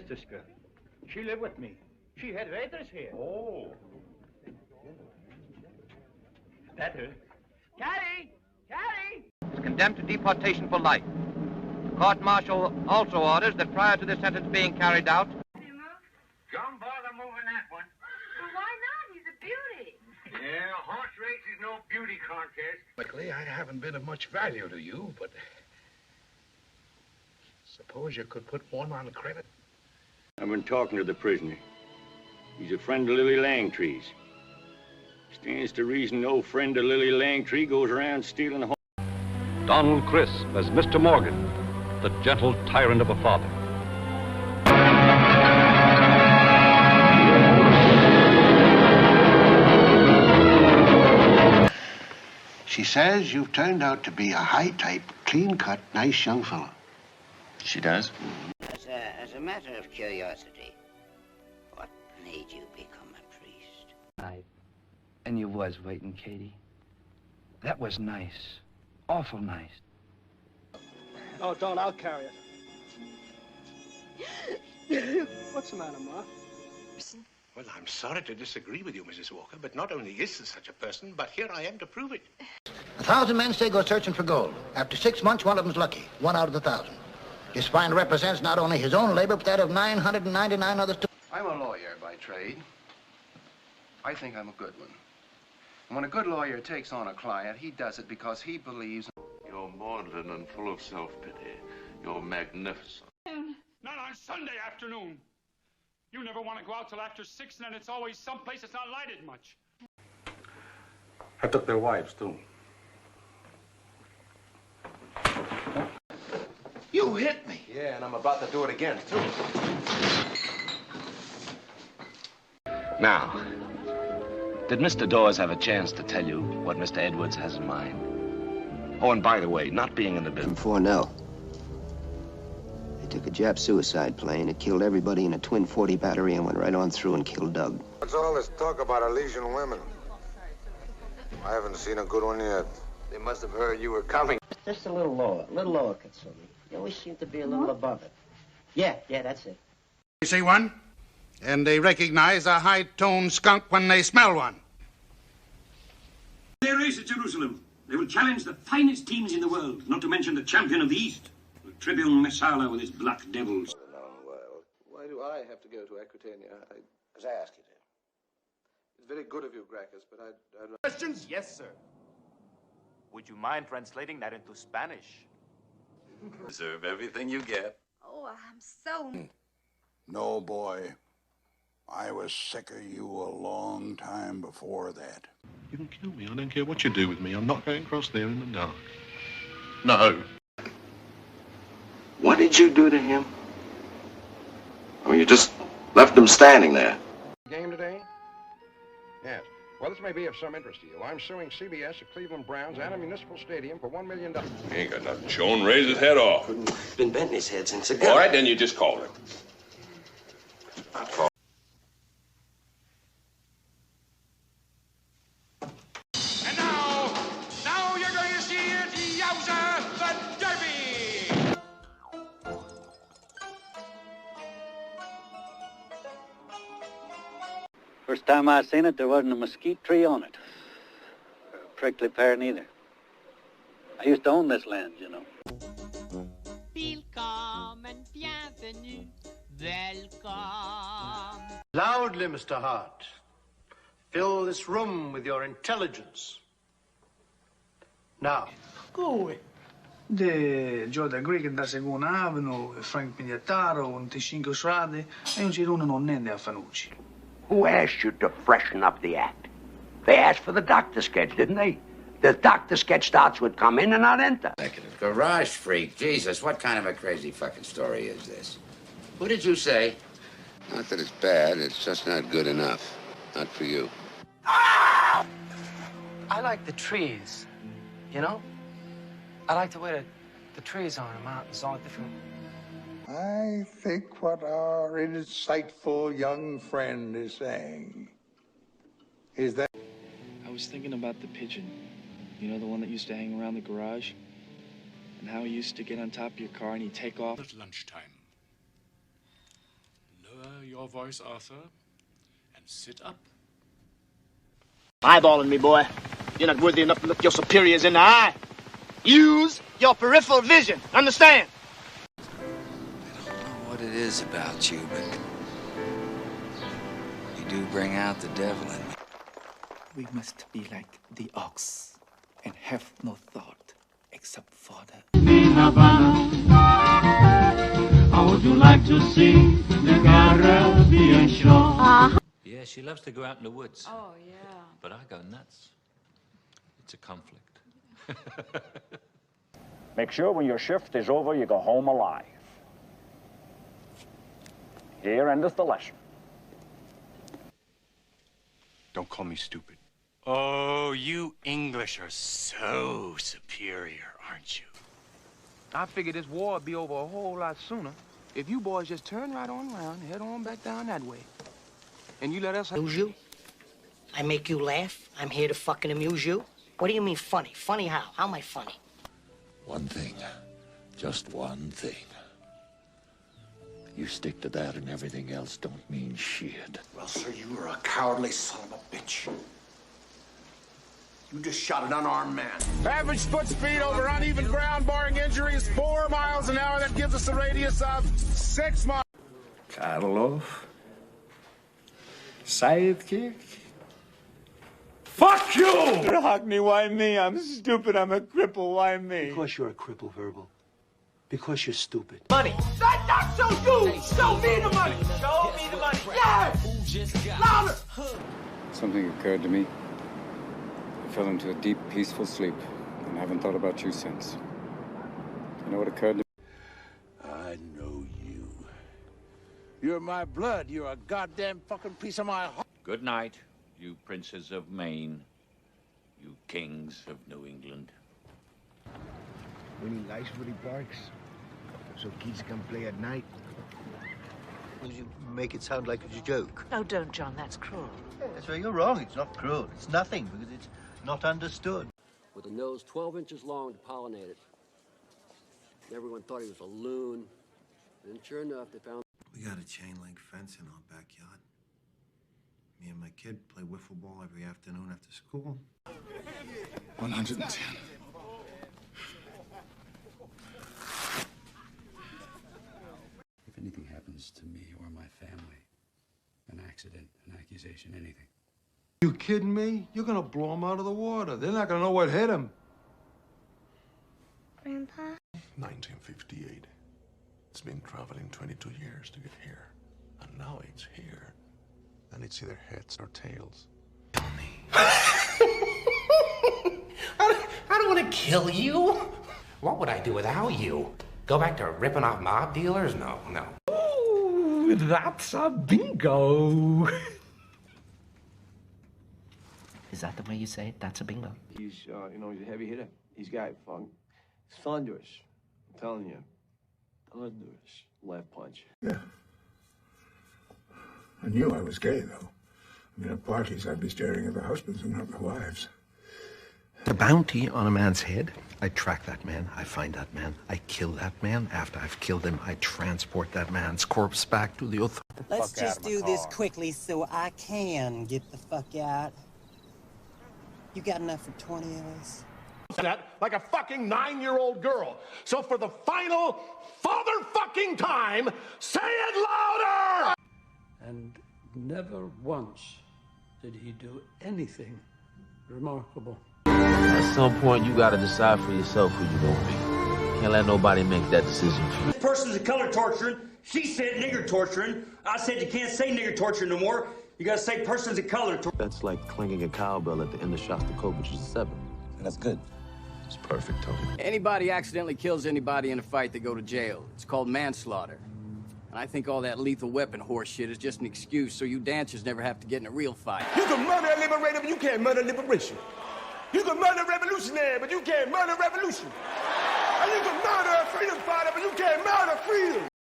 This girl. She lived with me. She had waiters here. Oh. Better. Carrie! Carrie! Is condemned to deportation for life. The court-martial also orders that prior to the sentence being carried out, Don't bother moving that one. Well, why not? He's a beauty. Yeah, horse race is no beauty contest. Luckily, I haven't been of much value to you, but suppose you could put one on credit. I've been talking to the prisoner. He's a friend of Lily Langtry's. Stands to reason no friend of Lily Langtry goes around stealing horses. Donald Crisp as Mr. Morgan, the gentle tyrant of a father. She says you've turned out to be a high-type, clean-cut, nice young fellow. She does? As a matter of curiosity, what made you become a priest? And you was waiting, Katie. That was nice. Awful nice. Oh, don't. I'll carry it. What's the matter, Ma? Well, I'm sorry to disagree with you, Mrs. Walker, but not only is there such a person, but here I am to prove it. 1,000 men say go searching for gold. After 6 months, one of them's lucky. 1 out of the 1,000. His find represents not only his own labor, but that of 999 others too. I'm a lawyer by trade. I think I'm a good one. And when a good lawyer takes on a client, he does it because he believes... You're maudlin and full of self-pity. You're magnificent. Not on Sunday afternoon. You never want to go out till after 6, and then it's always someplace that's not lighted much. I took their wives, too. You hit me! Yeah, and I'm about to do it again, too. Now, did Mr. Dawes have a chance to tell you what Mr. Edwards has in mind? Oh, and by the way, not being in the business... From 4-0. They took a Jap suicide plane. It killed everybody in a twin 40 battery and went right on through and killed Doug. What's all this talk about Elysian women? I haven't seen a good one yet. They must have heard you were coming. Just a little lower, Katsumi. You always seem to be a little above it. Yeah, that's it. You see one? And they recognize a high-toned skunk when they smell one. They race at Jerusalem. They will challenge the finest teams in the world, not to mention the champion of the East, the Tribune Messala with his black devils. Why do I have to go to Aquitania? Because I asked you to. It's very good of you, Gracchus, but I'd... Questions? Yes, sir. Would you mind translating that into Spanish? Deserve everything you get. Oh, I'm so... No, boy. I was sick of you a long time before that. You can kill me. I don't care what you do with me. I'm not going across there in the dark. No. What did you do to him? I mean, you just left him standing there. Game today? Yes. Well, this may be of some interest to you. I'm suing CBS, the Cleveland Browns, and a municipal stadium for $1 million. He ain't got nothing showing. Raise his head off. Been bent in his head since a gun. All right, then you just call him. And now you're going to see it, Yowza, the Derby! First time I seen it, there wasn't a mesquite tree on it. Or a prickly pear neither. I used to own this land, you know. Willkommen, bienvenue, welcome. Loudly, Mr. Hart. Fill this room with your intelligence. Now. Go away. De Joda Greek da Second Avenue, Frank Pignataro, 25 strade, e non ci riunono niente a Fanucci. Who asked you to freshen up the act? They asked for the doctor sketch, didn't they? The doctor sketch starts with come in and not enter. Executive. Garage freak. Jesus, what kind of a crazy fucking story is this? Who did you say? Not that it's bad, it's just not good enough. Not for you. I like the trees, you know? I like the way the trees are in the mountains, all different. I think what our insightful young friend is saying is that... I was thinking about the pigeon. You know, the one that used to hang around the garage? And how he used to get on top of your car and he'd take off. It's lunchtime. your voice, Arthur, and sit up. Eyeballing me, boy. You're not worthy enough to look your superiors in the eye. Use your peripheral vision. Understand? I don't know what it is about you, but you do bring out the devil in me. We must be like the ox and have no thought except for the... How would you like to see the Caribbean shore? Yeah, she loves to go out in the woods. Oh, yeah. But I go nuts. It's a conflict. Make sure when your shift is over, you go home alive. Here endeth the lesson. Don't call me stupid. Oh, you English are so superior, aren't you? I figured this war would be over a whole lot sooner if you boys just turn right on around and head on back down that way. And you let us... Amuse you? I make you laugh? I'm here to fucking amuse you? What do you mean funny? Funny how? How am I funny? One thing. Just one thing. You stick to that and everything else don't mean shit. Well, sir, you are a cowardly son of a bitch. You just shot an unarmed man. Average foot speed over uneven ground, barring injuries, 4 miles an hour. That gives us a radius of 6 miles. Karloff. Sidekick. Fuck you! Hockney, why me? I'm stupid. I'm a cripple. Why me? Because you're a cripple, Verbal. Because you're stupid. Money. That's not so you! Show me the money! Show me the money! Yes! Louder! Something occurred to me. I fell into a deep, peaceful sleep, and haven't thought about you since. You know what occurred to me? I know you. You're my blood. You're a goddamn fucking piece of my heart. Good night, you princes of Maine, you kings of New England. When he likes what he barks, so kids can play at night. You make it sound like it's a joke. No, don't, John. That's cruel. That's where you're wrong. It's not cruel. It's nothing because it's not understood. With a nose 12 inches long to pollinate it. Everyone thought he was a loon. And sure enough, they found... We got a chain link fence in our backyard. Me and my kid play wiffle ball every afternoon after school. 110. If anything happens to me or my family, an accident, an accusation, anything. You kidding me? You're gonna blow him out of the water. They're not gonna know what hit him. Grandpa? 1958. It's been traveling 22 years to get here. And now it's here. And it's either heads or tails. I don't want to kill you. What would I do without you? Go back to ripping off mob dealers? No, no. Ooh, that's a bingo. Is that the way you say it? That's a bingo. He's, he's a heavy hitter. He's got thunderous. I'm telling you, thunderous left punch. Yeah. I knew I was gay, though. I mean, at parties, I'd be staring at the husbands and not the wives. The bounty on a man's head, I track that man, I find that man, I kill that man. After I've killed him, I transport that man's corpse back to the authorities. Let's just do this quickly so I can get the fuck out. You got enough for 20 of us? That like a fucking 9-year-old girl. So for the final father fucking time, say it louder! And never once did he do anything remarkable. At some point, you gotta decide for yourself who you're gonna be. Can't let nobody make that decision for you. This person's a color torturing. She said nigger torturing. I said you can't say nigger torturing no more. You gotta say person's a color. That's like clanging a cowbell at the end of Shostakovich's 7. And that's good. It's perfect, Tony. Anybody accidentally kills anybody in a fight, they go to jail. It's called manslaughter. And I think all that lethal weapon horse shit is just an excuse so you dancers never have to get in a real fight. You can murder a liberator, but you can't murder liberation. You can murder a revolutionary, but you can't murder revolution. And you can murder a freedom fighter, but you can't murder freedom.